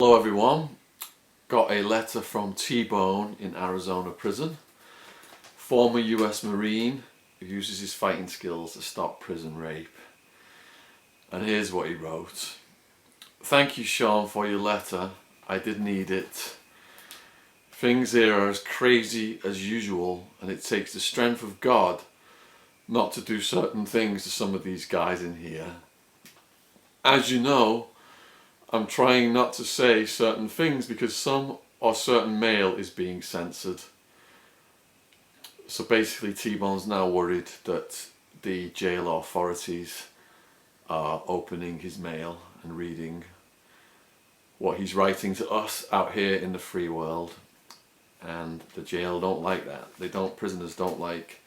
Hello everyone, got a letter from T-Bone in Arizona prison, former US Marine who uses his fighting skills to stop prison rape. And here's what he wrote. Thank you, Shaun, for your letter. I did need it. Things here are as crazy as usual, and it takes the strength of God not to do certain things to some of these guys in here. As you know, I'm trying not to say certain things because some or certain mail is being censored. So basically T-Bone's now worried that the jail authorities are opening his mail and reading what he's writing to us out here in the free world. And the jail don't like that. Prisons don't like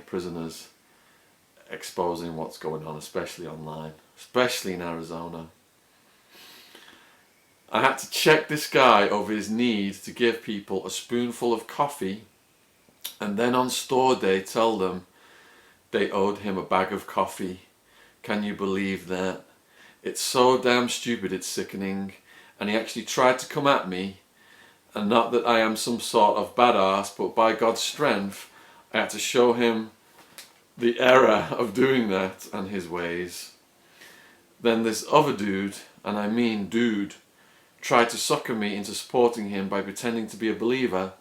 prisoners exposing what's going on, especially online, especially in Arizona. I had to check this guy over his need to give people a spoonful of coffee and then on store day tell them they owed him a bag of coffee. Can you believe that? It's so damn stupid, it's sickening. And he actually tried to come at me, and not that I am some sort of badass, but by God's strength I had to show him the error of doing that and his ways. Then this other dude, and I mean dude, tried to sucker me into supporting him by pretending to be a believer,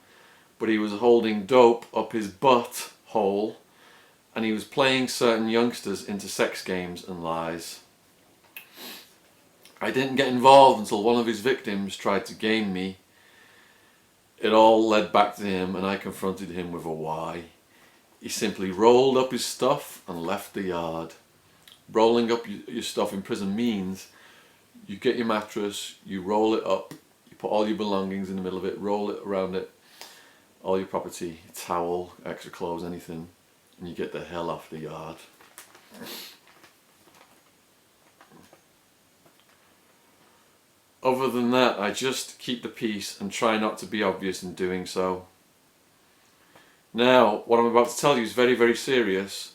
but he was holding dope up his butt hole and he was playing certain youngsters into sex games and lies. I didn't get involved until one of his victims tried to game me. It all led back to him and I confronted him with a why. He simply rolled up his stuff and left the yard. Rolling up your stuff in prison means you get your mattress, you roll it up, you put all your belongings in the middle of it, roll it around it, all your property, towel, extra clothes, anything, and you get the hell off the yard. Other than that, I just keep the peace and try not to be obvious in doing so. Now, what I'm about to tell you is very, very serious.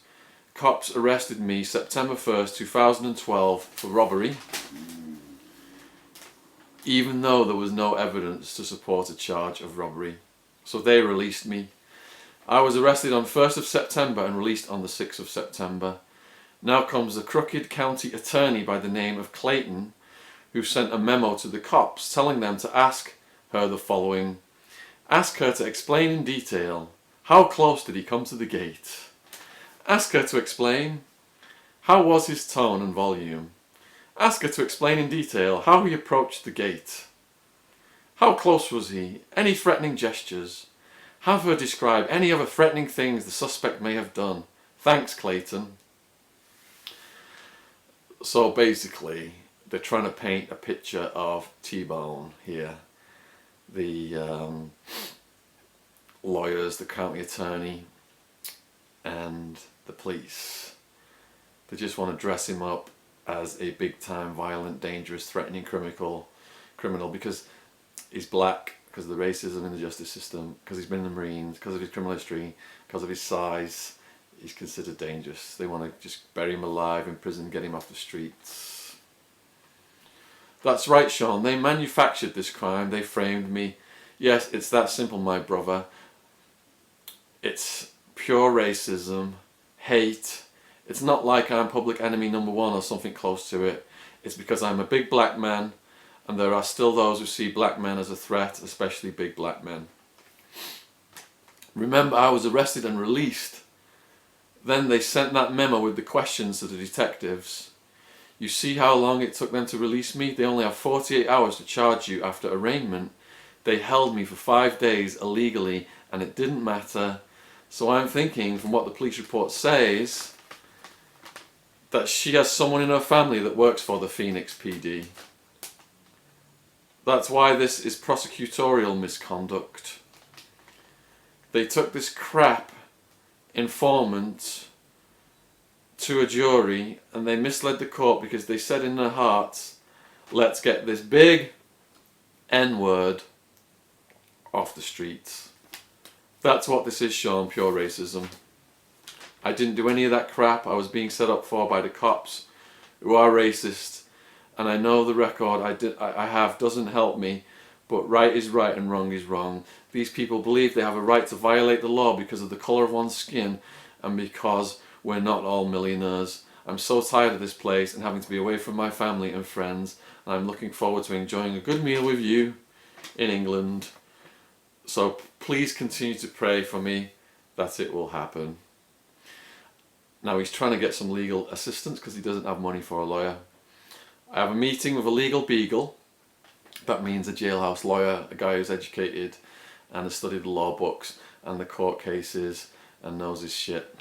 Cops arrested me September 1st, 2012 for robbery, even though there was no evidence to support a charge of robbery. So they released me. I was arrested on 1st of September and released on the 6th of September. Now comes the crooked county attorney by the name of Clayton, who sent a memo to the cops telling them to ask her the following. Ask her to explain in detail, how close did he come to the gate? Ask her to explain, how was his tone and volume? Ask her to explain in detail how he approached the gate. How close was he? Any threatening gestures? Have her describe any other threatening things the suspect may have done. Thanks, Clayton. So basically, they're trying to paint a picture of T-Bone here. The lawyers, the county attorney, and the police. They just want to dress him up as a big-time, violent, dangerous, threatening criminal because he's black, because of the racism in the justice system, because he's been in the Marines, because of his criminal history, because of his size. He's considered dangerous. They want to just bury him alive in prison, get him off the streets. That's right, Shaun. They manufactured this crime. They framed me. Yes, it's that simple, my brother. It's pure racism, hate. It's not like I'm public enemy number one or something close to it. It's because I'm a big black man, and there are still those who see black men as a threat, especially big black men. Remember, I was arrested and released. Then they sent that memo with the questions to the detectives. You see how long it took them to release me? They only have 48 hours to charge you after arraignment. They held me for 5 days illegally and it didn't matter. So I'm thinking, from what the police report says, that she has someone in her family that works for the Phoenix PD. That's why this is prosecutorial misconduct. They took this crap informant to a jury and they misled the court because they said in their hearts, let's get this big N-word off the streets. That's what this is, Shaun, pure racism. I didn't do any of that crap I was being set up for by the cops, who are racist and I know the record I have doesn't help me, but right is right and wrong is wrong. These people believe they have a right to violate the law because of the colour of one's skin and because we're not all millionaires. I'm so tired of this place and having to be away from my family and friends, and I'm looking forward to enjoying a good meal with you in England. So please continue to pray for me that it will happen. Now he's trying to get some legal assistance because he doesn't have money for a lawyer. I have a meeting with a legal beagle. That means a jailhouse lawyer, a guy who's educated and has studied the law books and the court cases and knows his shit.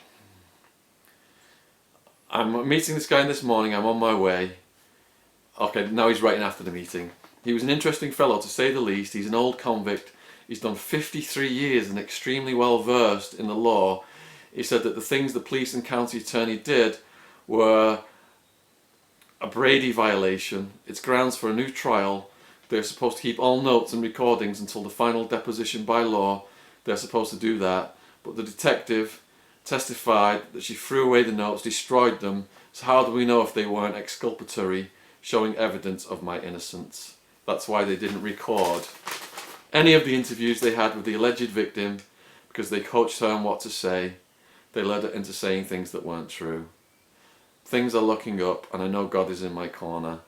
I'm meeting this guy this morning, I'm on my way. Okay, now he's writing after the meeting. He was an interesting fellow to say the least. He's an old convict. He's done 53 years and extremely well versed in the law. He said that the things the police and county attorney did were a Brady violation. It's grounds for a new trial. They're supposed to keep all notes and recordings until the final deposition by law. They're supposed to do that. But the detective testified that she threw away the notes, destroyed them. So how do we know if they weren't exculpatory, showing evidence of my innocence? That's why they didn't record any of the interviews they had with the alleged victim, because they coached her on what to say. They led her into saying things that weren't true. Things are looking up, and I know God is in my corner.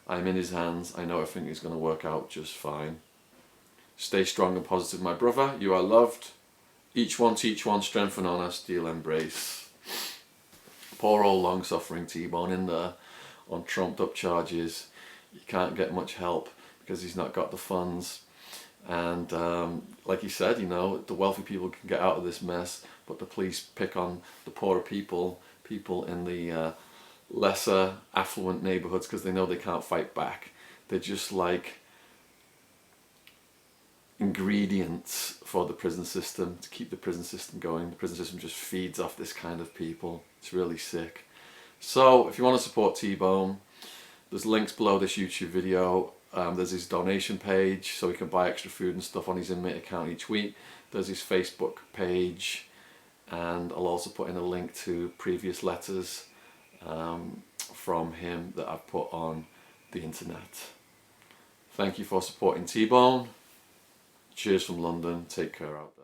I'm in his hands. I know everything is going to work out just fine. Stay strong and positive, my brother. You are loved. Each one teach one, strength and honour, steel embrace. Poor old long-suffering T-Bone in there on trumped-up charges. You can't get much help because he's not got the funds. And like he said, you know, the wealthy people can get out of this mess, but the police pick on the poorer people in the lesser affluent neighbourhoods because they know they can't fight back. They're just like ingredients for the prison system to keep the prison system going. The prison system just feeds off this kind of people. It's really sick. So if you want to support T-Bone, there's links below this YouTube video. There's his donation page so he can buy extra food and stuff on his inmate account each week. There's his Facebook page, and I'll also put in a link to previous letters from him that I've put on the internet. Thank you for supporting T-Bone. Cheers from London. Take care out there.